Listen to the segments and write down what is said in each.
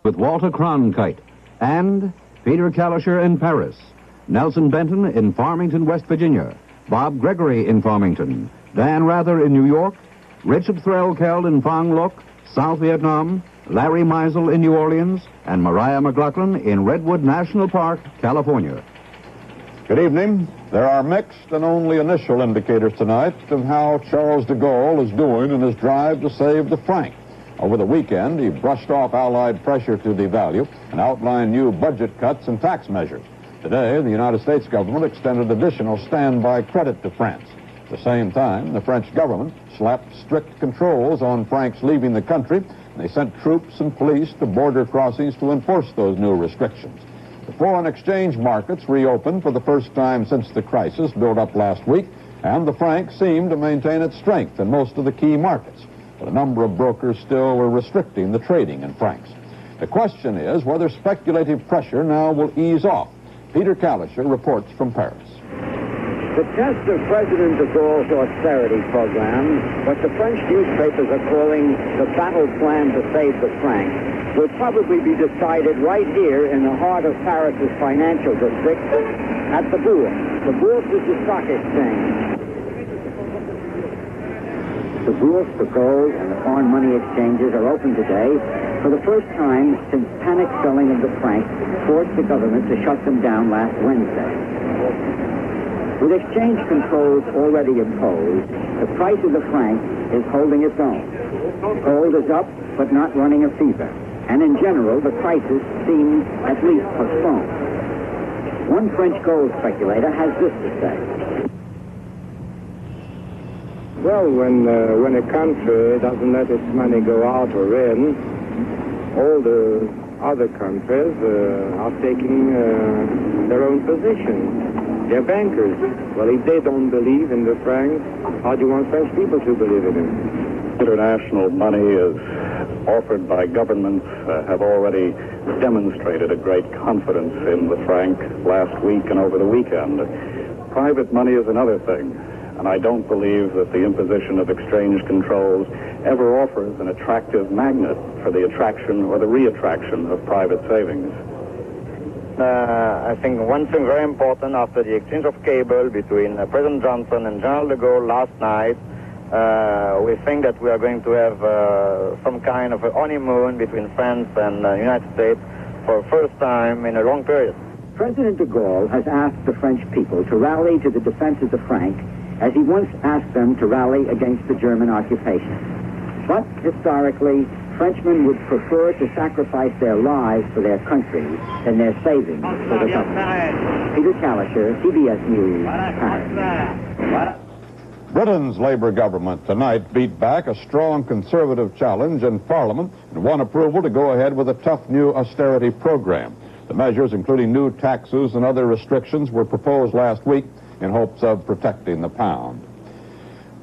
with Walter Cronkite and Peter Kalischer in Paris, Nelson Benton in Farmington, West Virginia, Bob Gregory in Farmington, Dan Rather in New York, Richard Threlkeld in Phang Loc, South Vietnam, Larry Meisel in New Orleans, and Mariah McLaughlin in Redwood National Park, California. Good evening. There are mixed and only initial indicators tonight of how Charles de Gaulle is doing in his drive to save the franc. Over the weekend, he brushed off Allied pressure to devalue and outlined new budget cuts and tax measures. Today, the United States government extended additional standby credit to France. At the same time, the French government slapped strict controls on Francs leaving the country, and they sent troops and police to border crossings to enforce those new restrictions. The foreign exchange markets reopened for the first time since the crisis built up last week, and the franc seemed to maintain its strength in most of the key markets. But a number of brokers still were restricting the trading in francs. The question is whether speculative pressure now will ease off. Peter Kalischer reports from Paris. The test of President de Gaulle's austerity program, what the French newspapers are calling the battle plan to save the franc, will probably be decided right here in the heart of Paris's financial district at the Bourse. The Bourse is the stock exchange. The Bourse, the gold, and the foreign money exchanges are open today for the first time since panic selling of the franc forced the government to shut them down last Wednesday. With exchange controls already imposed, the price of the franc is holding its own. Gold is up, but not running a fever. And in general, the prices seem at least postponed. One French gold speculator has this to say. Well, when a country doesn't let its money go out or in, all the other countries are taking their own position. They're bankers. Well, if they don't believe in the franc, how do you want French people to believe in it? International money is offered by governments have already demonstrated a great confidence in the franc last week and over the weekend. Private money is another thing, and I don't believe that the imposition of exchange controls ever offers an attractive magnet for the attraction or the reattraction of private savings. I think one thing very important after the exchange of cable between President Johnson and General de Gaulle last night, we think that we are going to have some kind of a honeymoon between France and the United States for the first time in a long period. President de Gaulle has asked the French people to rally to the defense of the franc as he once asked them to rally against the German occupation. But historically, Frenchmen would prefer to sacrifice their lives for their country than their savings for the government. Peter Kalischer, CBS News, Paris. Britain's Labour government tonight beat back a strong conservative challenge in Parliament and won approval to go ahead with a tough new austerity program. The measures, including new taxes and other restrictions, were proposed last week in hopes of protecting the pound.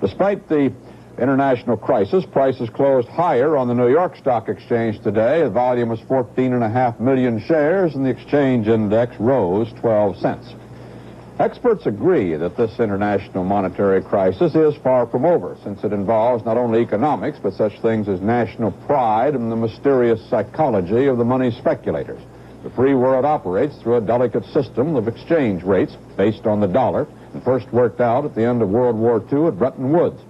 Despite the international crisis, prices closed higher on the New York Stock Exchange today. The volume was 14.5 million shares, and the exchange index rose 12 cents. Experts agree that this international monetary crisis is far from over, since it involves not only economics, but such things as national pride and the mysterious psychology of the money speculators. The free world operates through a delicate system of exchange rates based on the dollar, and first worked out at the end of World War II at Bretton Woods.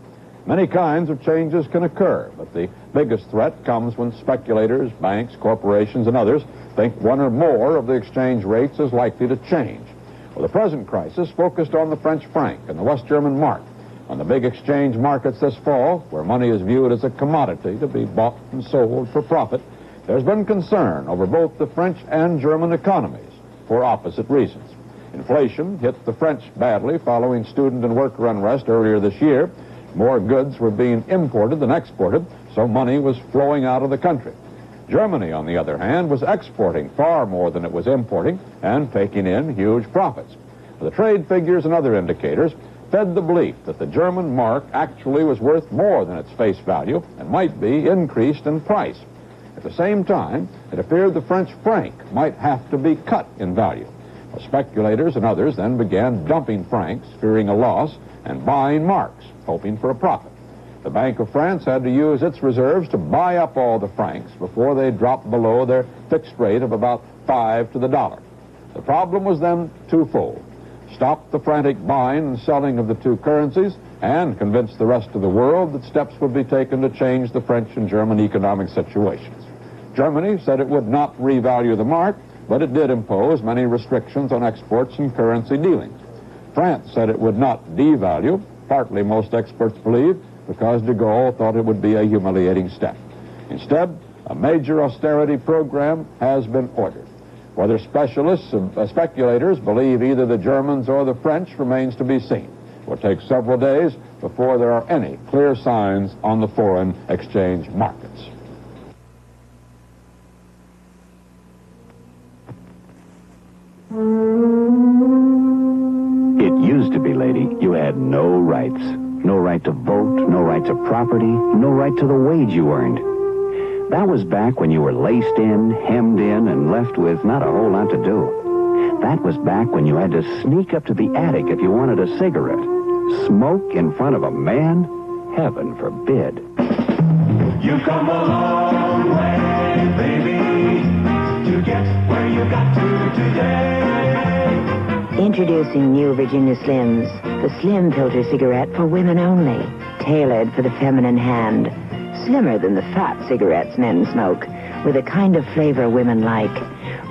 Many kinds of changes can occur, but the biggest threat comes when speculators, banks, corporations, and others think one or more of the exchange rates is likely to change. Well, the present crisis focused on the French franc and the West German mark. On the big exchange markets this fall, where money is viewed as a commodity to be bought and sold for profit, there's been concern over both the French and German economies for opposite reasons. Inflation hit the French badly following student and worker unrest earlier this year. More goods were being imported than exported, so money was flowing out of the country. Germany, on the other hand, was exporting far more than it was importing and taking in huge profits. The trade figures and other indicators fed the belief that the German mark actually was worth more than its face value and might be increased in price. At the same time, it appeared the French franc might have to be cut in value. Well, speculators and others then began dumping francs, fearing a loss, and buying marks, hoping for a profit. The Bank of France had to use its reserves to buy up all the francs before they dropped below their fixed rate of about 5 to the dollar. The problem was then twofold: stop the frantic buying and selling of the two currencies, and convince the rest of the world that steps would be taken to change the French and German economic situations. Germany said it would not revalue the mark, but it did impose many restrictions on exports and currency dealings. France said it would not devalue, partly, most experts believe, because de Gaulle thought it would be a humiliating step. Instead, a major austerity program has been ordered. Whether speculators believe either the Germans or the French remains to be seen. It will take several days before there are any clear signs on the foreign exchange markets. It used to be, lady, you had no rights. No right to vote, no right to property, no right to the wage you earned. That was back when you were laced in, hemmed in, and left with not a whole lot to do. That was back when you had to sneak up to the attic if you wanted a cigarette. Smoke in front of a man? Heaven forbid. You've come a long way, baby, to get where you got to today. Introducing new Virginia Slims, the slim filter cigarette for women only, tailored for the feminine hand. Slimmer than the fat cigarettes men smoke, with a kind of flavor women like.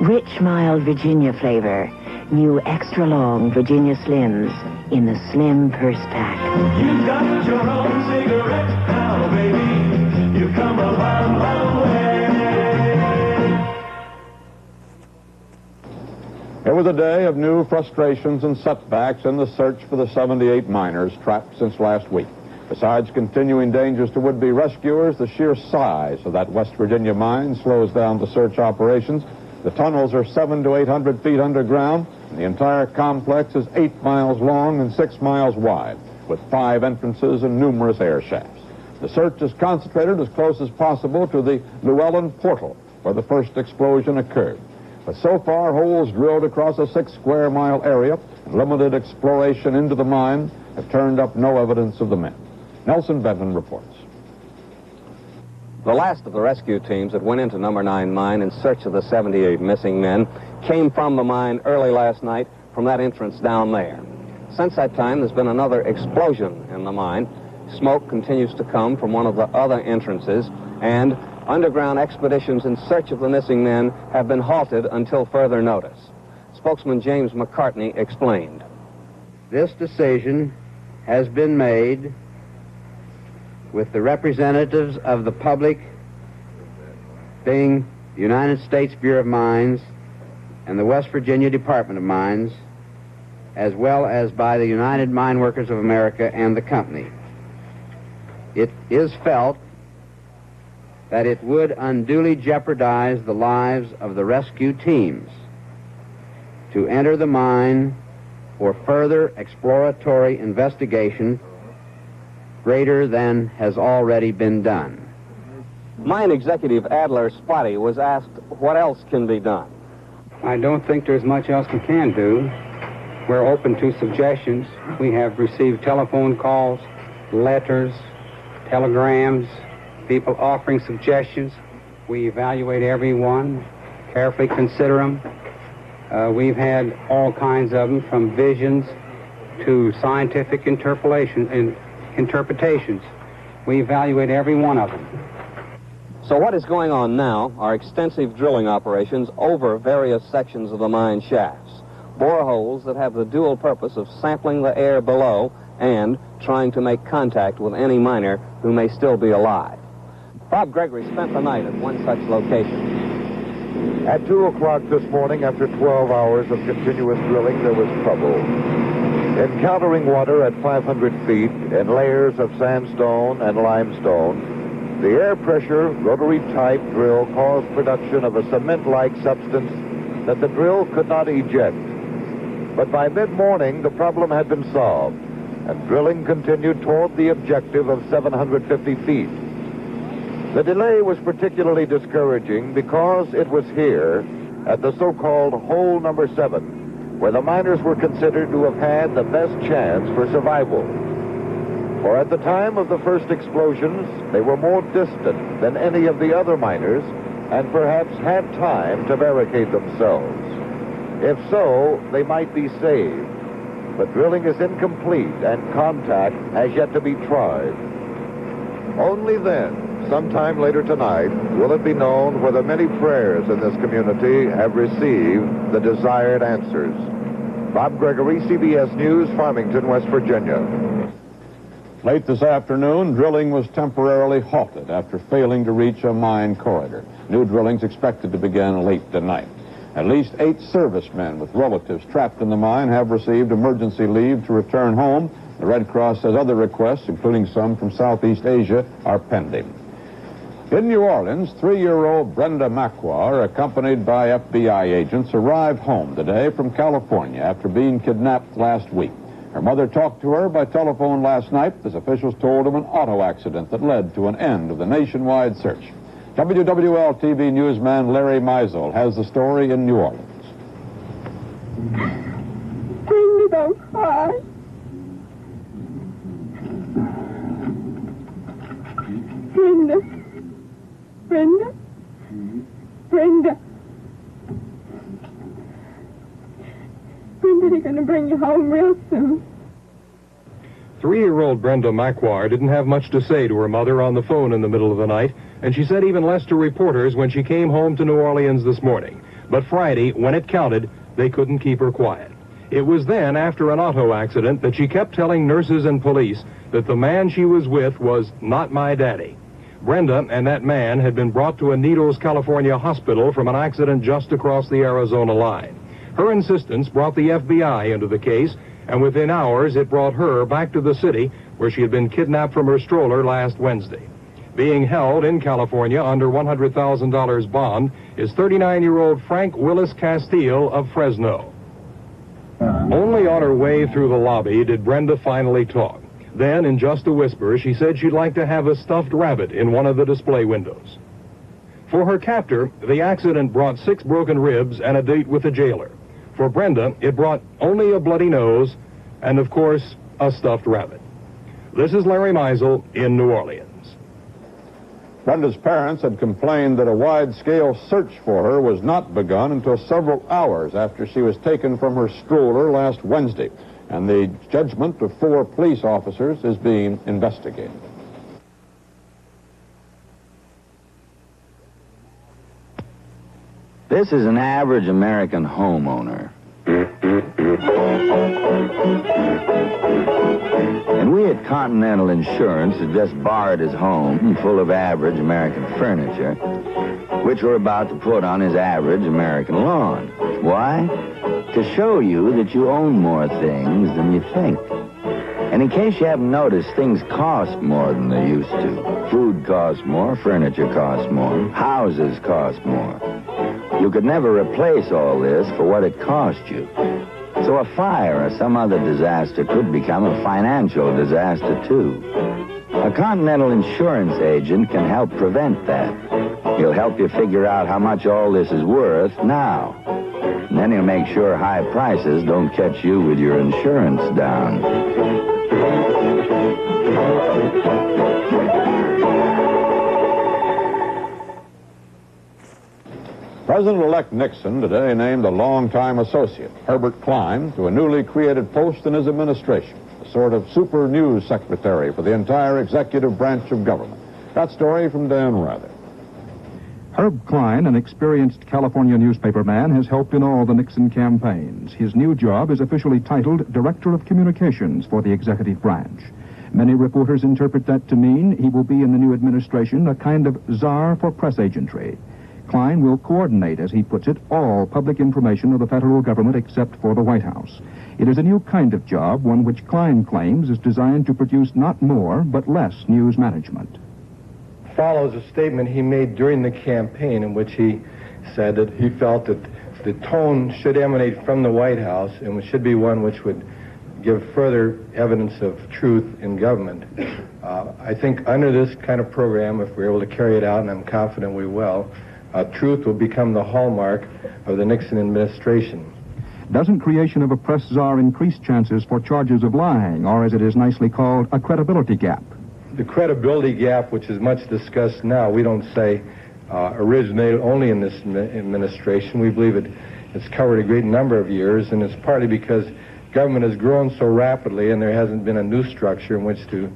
Rich, mild Virginia flavor. New extra long Virginia Slims in the slim purse pack. You've got your own cigarette now, baby. You've come a long, long way. It was a day of new frustrations and setbacks in the search for the 78 miners trapped since last week. Besides continuing dangers to would-be rescuers, the sheer size of that West Virginia mine slows down the search operations. The tunnels are 700 to 800 feet underground, and the entire complex is 8 miles long and 6 miles wide, with 5 entrances and numerous air shafts. The search is concentrated as close as possible to the Llewellyn Portal, where the first explosion occurred. But so far, holes drilled across a 6-square-mile area and limited exploration into the mine have turned up no evidence of the men. Nelson Benton reports. The last of the rescue teams that went into number 9 mine in search of the 78 missing men came from the mine early last night from that entrance down there. Since that time, there's been another explosion in the mine. Smoke continues to come from one of the other entrances, and underground expeditions in search of the missing men have been halted until further notice. Spokesman James McCartney explained. This decision has been made with the representatives of the public being the United States Bureau of Mines and the West Virginia Department of Mines, as well as by the United Mine Workers of America and the company. It is felt that it would unduly jeopardize the lives of the rescue teams to enter the mine for further exploratory investigation greater than has already been done. Mine Executive Adler Spotty was asked what else can be done. I don't think there's much else we can do. We're open to suggestions. We have received telephone calls, letters, telegrams, people offering suggestions. We evaluate every one, carefully consider them. We've had all kinds of them, from visions to scientific interpretations. We evaluate every one of them. So what is going on now are extensive drilling operations over various sections of the mine shafts. Boreholes that have the dual purpose of sampling the air below and trying to make contact with any miner who may still be alive. Bob Gregory spent the night at one such location. At 2 o'clock this morning, after 12 hours of continuous drilling, there was trouble. Encountering water at 500 feet in layers of sandstone and limestone, the air pressure rotary type drill caused production of a cement-like substance that the drill could not eject. But by mid-morning, the problem had been solved, and drilling continued toward the objective of 750 feet. The delay was particularly discouraging because it was here, at the so-called hole number 7, where the miners were considered to have had the best chance for survival. For at the time of the first explosions, they were more distant than any of the other miners and perhaps had time to barricade themselves. If so, they might be saved. But drilling is incomplete and contact has yet to be tried. Only then, sometime later tonight, will it be known whether many prayers in this community have received the desired answers. Bob Gregory, CBS News, Farmington, West Virginia. Late this afternoon, drilling was temporarily halted after failing to reach a mine corridor. New drilling's expected to begin late tonight. At least 8 servicemen with relatives trapped in the mine have received emergency leave to return home. The Red Cross says other requests, including some from Southeast Asia, are pending. In New Orleans, 3-year-old Brenda Macquar, accompanied by FBI agents, arrived home today from California after being kidnapped last week. Her mother talked to her by telephone last night as officials told of an auto accident that led to an end of the nationwide search. WWL-TV newsman Larry Meisel has the story in New Orleans. Brenda, don't cry. Brenda. Brenda. Brenda. Brenda, they're going to bring you home real soon. 3-year-old Brenda Macquar didn't have much to say to her mother on the phone in the middle of the night, and she said even less to reporters when she came home to New Orleans this morning. But Friday, when it counted, they couldn't keep her quiet. It was then, after an auto accident, that she kept telling nurses and police that the man she was with was not my daddy. Brenda and that man had been brought to a Needles, California hospital from an accident just across the Arizona line. Her insistence brought the FBI into the case, and within hours it brought her back to the city where she had been kidnapped from her stroller last Wednesday. Being held in California under $100,000 bond is 39-year-old Frank Willis Castile of Fresno. Only on her way through the lobby did Brenda finally talk. Then, in just a whisper, she said she'd like to have a stuffed rabbit in one of the display windows. For her captor, the accident brought 6 broken ribs and a date with the jailer. For Brenda, it brought only a bloody nose and, of course, a stuffed rabbit. This is Larry Meisel in New Orleans. Brenda's parents had complained that a wide-scale search for her was not begun until several hours after she was taken from her stroller last Wednesday, and the judgment of 4 police officers is being investigated. This is an average American homeowner. And we at Continental Insurance had just borrowed his home full of average American furniture, which we're about to put on his average American lawn. Why? To show you that you own more things than you think. And in case you haven't noticed, things cost more than they used to. Food costs more, furniture costs more, houses cost more. You could never replace all this for what it cost you. So a fire or some other disaster could become a financial disaster, too. A Continental Insurance agent can help prevent that. He'll help you figure out how much all this is worth now. And then he'll make sure high prices don't catch you with your insurance down. President-elect Nixon today named a longtime associate, Herbert Klein, to a newly created post in his administration, a sort of super news secretary for the entire executive branch of government. That story from Dan Rather. Herb Klein, an experienced California newspaperman, has helped in all the Nixon campaigns. His new job is officially titled Director of Communications for the executive branch. Many reporters interpret that to mean he will be in the new administration a kind of czar for press agentry. Klein will coordinate, as he puts it, all public information of the federal government except for the White House. It is a new kind of job, one which Klein claims is designed to produce not more, but less news management. Follows a statement he made during the campaign in which he said that he felt that the tone should emanate from the White House and should be one which would give further evidence of truth in government. I think under this kind of program, if we're able to carry it out, and I'm confident we will, truth will become the hallmark of the Nixon administration. Doesn't creation of a press czar increase chances for charges of lying, or as it is nicely called, a credibility gap? The credibility gap, which is much discussed now, we don't say originated only in this administration. We believe it's covered a great number of years, and it's partly because government has grown so rapidly and there hasn't been a new structure in which to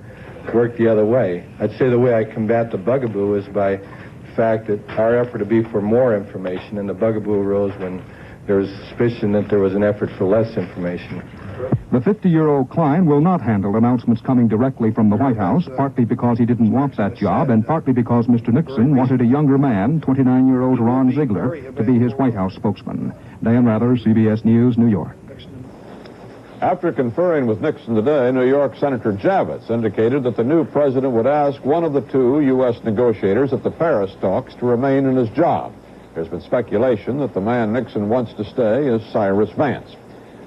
work the other way. I'd say the way I combat the bugaboo is by the fact that our effort to be for more information, and the bugaboo arose when there was suspicion that there was an effort for less information. The 50-year-old Klein will not handle announcements coming directly from the White House, partly because he didn't want that job, and partly because Mr. Nixon wanted a younger man, 29-year-old Ron Ziegler, to be his White House spokesman. Dan Rather, CBS News, New York. After conferring with Nixon today, New York Senator Javits indicated that the new president would ask one of the two U.S. negotiators at the Paris talks to remain in his job. There's been speculation that the man Nixon wants to stay is Cyrus Vance.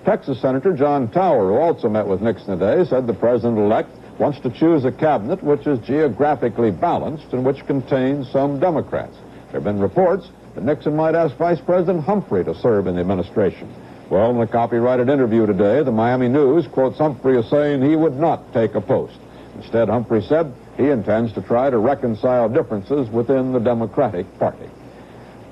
Texas Senator John Tower, who also met with Nixon today, said the president-elect wants to choose a cabinet which is geographically balanced and which contains some Democrats. There have been reports that Nixon might ask Vice President Humphrey to serve in the administration. Well, in a copyrighted interview today, the Miami News quotes Humphrey as saying he would not take a post. Instead, Humphrey said he intends to try to reconcile differences within the Democratic Party.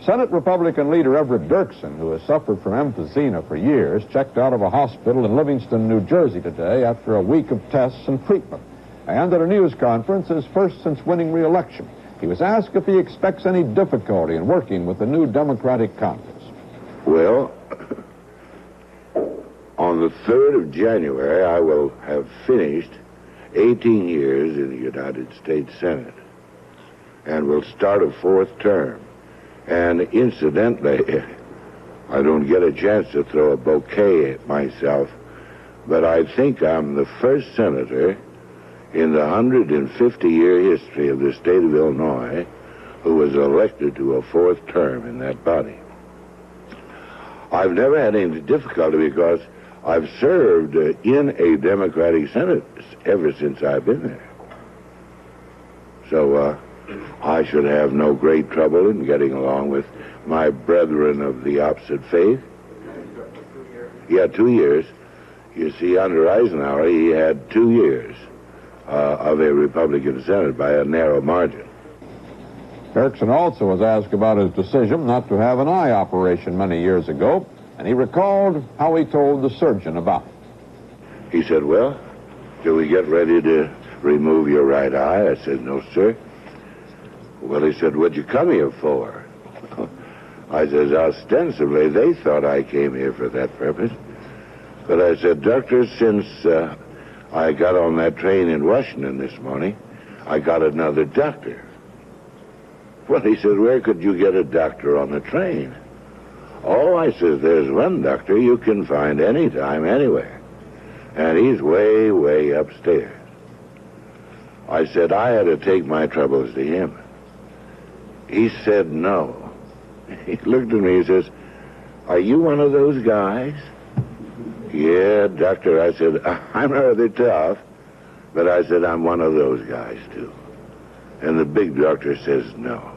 Senate Republican leader Everett Dirksen, who has suffered from emphysema for years, checked out of a hospital in Livingston, New Jersey today after a week of tests and treatment. And at a news conference, his first since winning re-election, he was asked if he expects any difficulty in working with the new Democratic Congress. Well, on the 3rd of January, I will have finished 18 years in the United States Senate and will start a 4th term. And incidentally, I don't get a chance to throw a bouquet at myself, but I think I'm the first senator in the 150-year history of the state of Illinois who was elected to a 4th term in that body. I've never had any difficulty because I've served in a Democratic Senate ever since I've been there. So, I should have no great trouble in getting along with my brethren of the opposite faith. Yeah, 2 years. You see, under Eisenhower, he had 2 years of a Republican Senate by a narrow margin. Dirksen also was asked about his decision not to have an eye operation many years ago, and he recalled how he told the surgeon about it. He said, well, do we get ready to remove your right eye? I said, no, sir. Well, he said, what'd you come here for? I said, ostensibly, they thought I came here for that purpose. But I said, doctor, since I got on that train in Washington this morning, I got another doctor. Well, he said, where could you get a doctor on the train? Oh, I said, there's one doctor you can find anytime, anywhere. And he's way, way upstairs. I said, I had to take my troubles to him. He said no. He looked at me and says, are you one of those guys? Yeah, doctor. I said, I'm rather tough, but I said, I'm one of those guys, too. And the big doctor says no.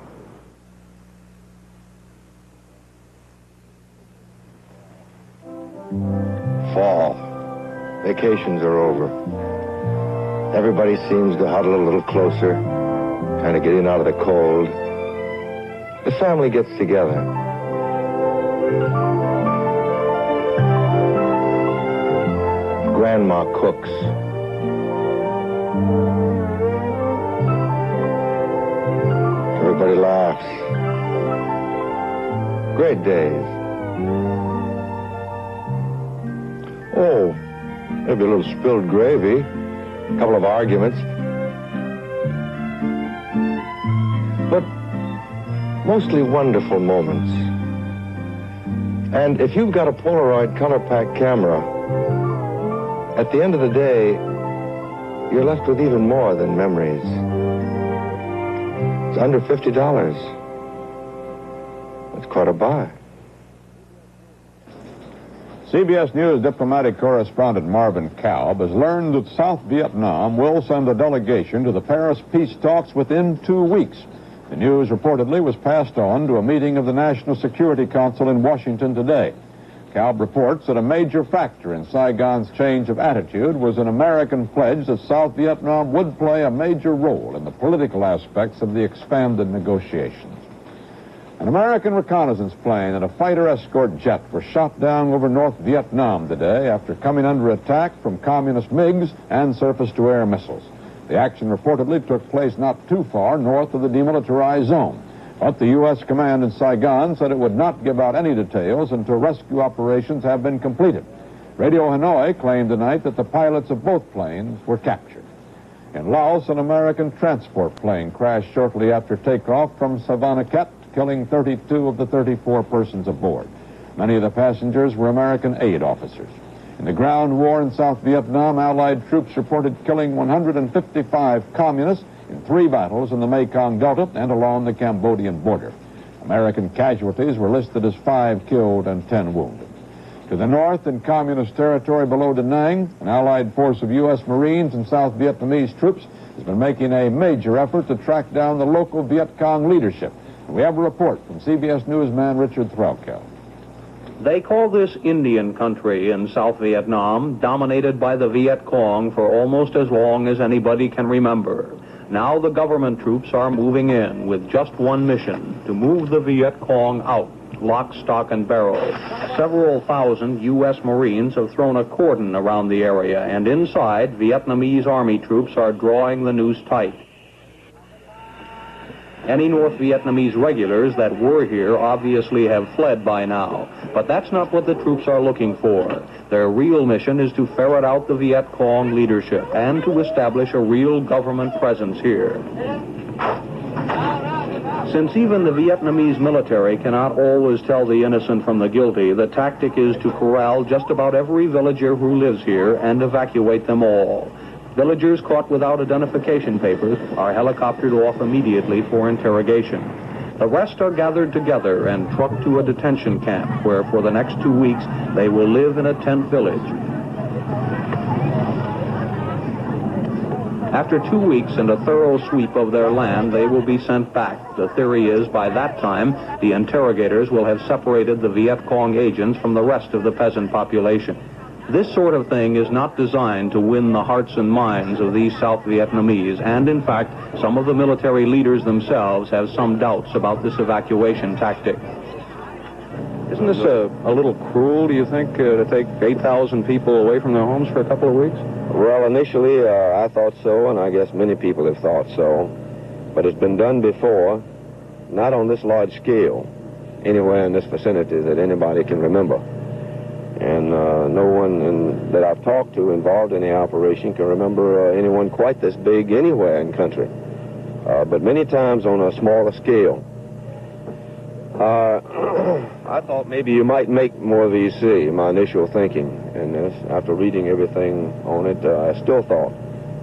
Fall. Vacations are over. Everybody seems to huddle a little closer, kind of getting out of the cold. The family gets together. Grandma cooks. Everybody laughs. Great days. Oh, maybe a little spilled gravy, a couple of arguments. But mostly wonderful moments. And if you've got a Polaroid color pack camera, at the end of the day, you're left with even more than memories. It's under $50. That's quite a buy. CBS News diplomatic correspondent Marvin Kalb has learned that South Vietnam will send a delegation to the Paris peace talks within 2 weeks. The news reportedly was passed on to a meeting of the National Security Council in Washington today. Kalb reports that a major factor in Saigon's change of attitude was an American pledge that South Vietnam would play a major role in the political aspects of the expanded negotiations. An American reconnaissance plane and a fighter escort jet were shot down over North Vietnam today after coming under attack from communist MiGs and surface-to-air missiles. The action reportedly took place not too far north of the demilitarized zone. But the U.S. command in Saigon said it would not give out any details until rescue operations have been completed. Radio Hanoi claimed tonight that the pilots of both planes were captured. In Laos, an American transport plane crashed shortly after takeoff from Savannakhet, killing 32 of the 34 persons aboard. Many of the passengers were American aid officers. In the ground war in South Vietnam, Allied troops reported killing 155 communists in 3 battles in the Mekong Delta and along the Cambodian border. American casualties were listed as 5 killed and 10 wounded. To the north, in communist territory below Da Nang, an Allied force of U.S. Marines and South Vietnamese troops has been making a major effort to track down the local Viet Cong leadership. And we have a report from CBS newsman Richard Threlkeld. They call this Indian country in South Vietnam, dominated by the Viet Cong for almost as long as anybody can remember. Now the government troops are moving in with just one mission, to move the Viet Cong out, lock, stock, and barrel. Several thousand U.S. Marines have thrown a cordon around the area, and inside, Vietnamese Army troops are drawing the noose tight. Any North Vietnamese regulars that were here obviously have fled by now. But that's not what the troops are looking for. Their real mission is to ferret out the Viet Cong leadership and to establish a real government presence here. Since even the Vietnamese military cannot always tell the innocent from the guilty, the tactic is to corral just about every villager who lives here and evacuate them all. Villagers caught without identification papers are helicoptered off immediately for interrogation. The rest are gathered together and trucked to a detention camp where for the next 2 weeks they will live in a tent village. After 2 weeks and a thorough sweep of their land, they will be sent back. The theory is by that time, the interrogators will have separated the Viet Cong agents from the rest of the peasant population. This sort of thing is not designed to win the hearts and minds of these South Vietnamese, and in fact, some of the military leaders themselves have some doubts about this evacuation tactic. Isn't this a little cruel, do you think, to take 8,000 people away from their homes for a couple of weeks? Well, initially, I thought so, and I guess many people have thought so. But it's been done before, not on this large scale, anywhere in this vicinity that anybody can remember. And no one that I've talked to involved in the operation can remember anyone quite this big anywhere in country. But many times on a smaller scale. I thought maybe you might make more VC, my initial thinking. And after reading everything on it, I still thought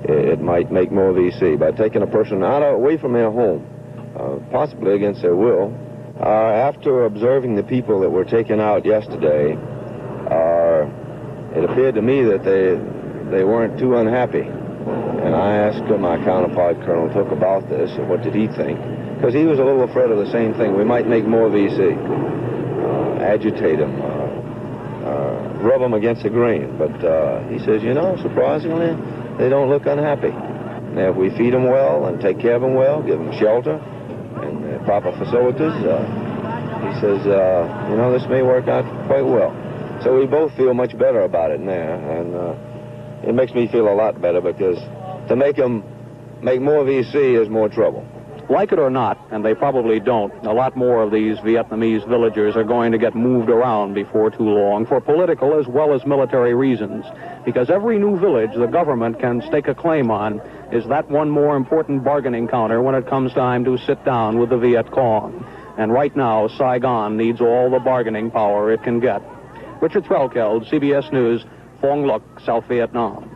it might make more VC by taking a person away from their home, possibly against their will. After observing the people that were taken out yesterday, it appeared to me that they weren't too unhappy. And I asked my counterpart, Colonel Took, about this, and what did he think? Because he was a little afraid of the same thing. We might make more VC, agitate them, rub them against the grain. But he says, surprisingly, they don't look unhappy. Now, if we feed them well and take care of them well, give them shelter and proper facilities, he says, this may work out quite well. So we both feel much better about it now, and it makes me feel a lot better because to make more VC is more trouble. Like it or not, and they probably don't, a lot more of these Vietnamese villagers are going to get moved around before too long for political as well as military reasons. Because every new village the government can stake a claim on is that one more important bargaining counter when it comes time to sit down with the Viet Cong. And right now, Saigon needs all the bargaining power it can get. Richard Threlkeld, CBS News, Phong Luc, South Vietnam.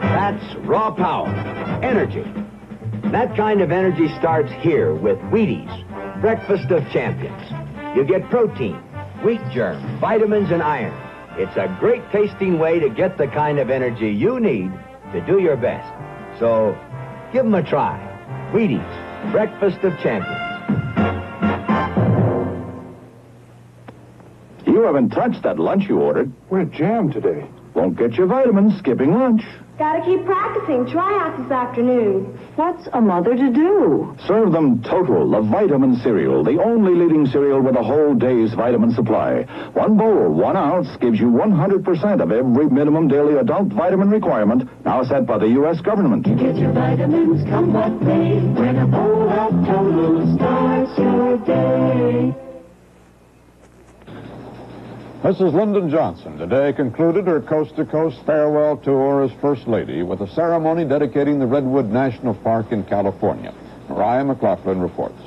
That's raw power, energy. That kind of energy starts here with Wheaties, breakfast of champions. You get protein, wheat germ, vitamins, and iron. It's a great tasting way to get the kind of energy you need to do your best. So, give them a try. Wheaties, breakfast of champions. You haven't touched that lunch you ordered. We're jammed today. Won't get your vitamins skipping lunch. Gotta keep practicing tryouts this afternoon. What's a mother to do? Serve them Total, the vitamin cereal, the only leading cereal with a whole day's vitamin supply. 1 bowl, 1 ounce, gives you 100% of every minimum daily adult vitamin requirement now set by the U.S. government. Get your vitamins, come what may, when a bowl of Total starts your day. Mrs. Lyndon Johnson today concluded her coast-to-coast farewell tour as First Lady with a ceremony dedicating the Redwood National Park in California. Mariah McLaughlin reports.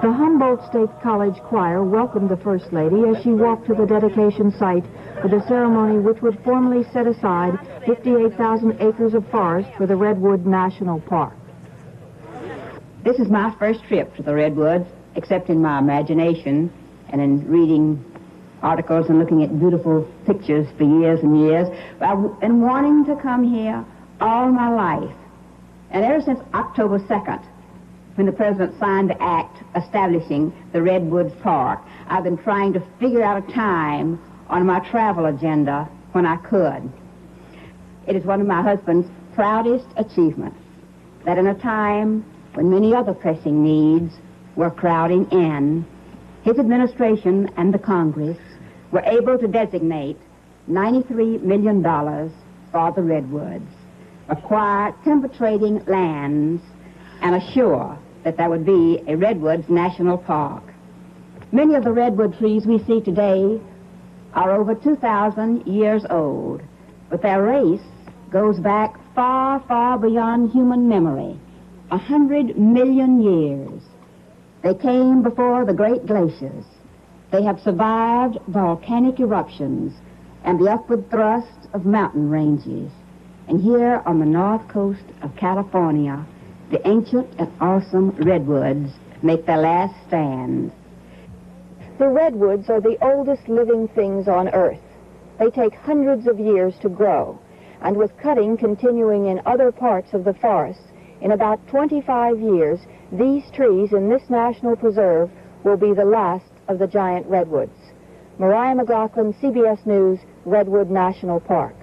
The Humboldt State College Choir welcomed the First Lady as she walked to the dedication site for the ceremony which would formally set aside 58,000 acres of forest for the Redwood National Park. This is my first trip to the Redwoods, except in my imagination and in reading articles and looking at beautiful pictures for years and years. I've been wanting to come here all my life. And ever since October 2nd, when the President signed the act establishing the Redwoods Park, I've been trying to figure out a time on my travel agenda when I could. It is one of my husband's proudest achievements that in a time when many other pressing needs were crowding in, his administration and the Congress were able to designate $93 million for the Redwoods, acquire timber-trading lands, and assure that there would be a Redwoods National Park. Many of the redwood trees we see today are over 2,000 years old, but their race goes back far, far beyond human memory, 100 million years. They came before the great glaciers. They have survived volcanic eruptions and the upward thrust of mountain ranges. And here on the north coast of California, the ancient and awesome redwoods make their last stand. The redwoods are the oldest living things on Earth. They take hundreds of years to grow, and with cutting continuing in other parts of the forest, in about 25 years, these trees in this national preserve will be the last of the giant redwoods. Mariah McLaughlin, CBS News, Redwood National Park.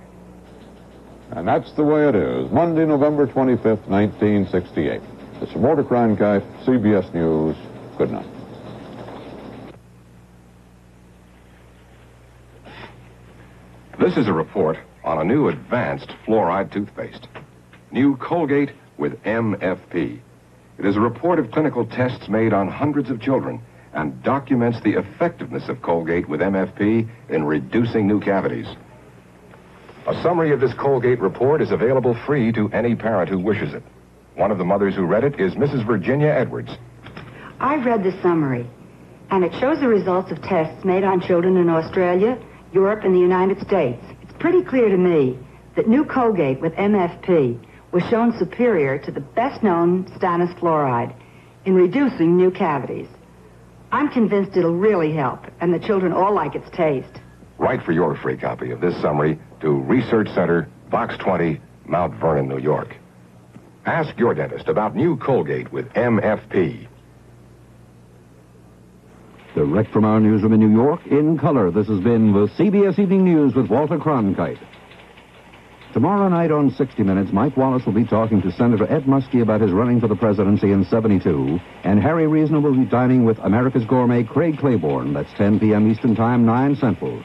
And that's the way it is. Monday, November 25th, 1968. This is Walter Cronkite, CBS News. Good night. This is a report on a new advanced fluoride toothpaste. New Colgate with MFP. It is a report of clinical tests made on hundreds of children and documents the effectiveness of Colgate with MFP in reducing new cavities. A summary of this Colgate report is available free to any parent who wishes it. One of the mothers who read it is Mrs. Virginia Edwards. I've read the summary, and it shows the results of tests made on children in Australia, Europe, and the United States. It's pretty clear to me that new Colgate with MFP was shown superior to the best-known stannous fluoride in reducing new cavities. I'm convinced it'll really help, and the children all like its taste. Write for your free copy of this summary to Research Center, Box 20, Mount Vernon, New York. Ask your dentist about new Colgate with MFP. Direct from our newsroom in New York, in color, this has been the CBS Evening News with Walter Cronkite. Tomorrow night on 60 Minutes, Mike Wallace will be talking to Senator Ed Muskie about his running for the presidency in '72, and Harry Reasoner will be dining with America's Gourmet Craig Claiborne. That's 10 p.m. Eastern Time, 9 Central.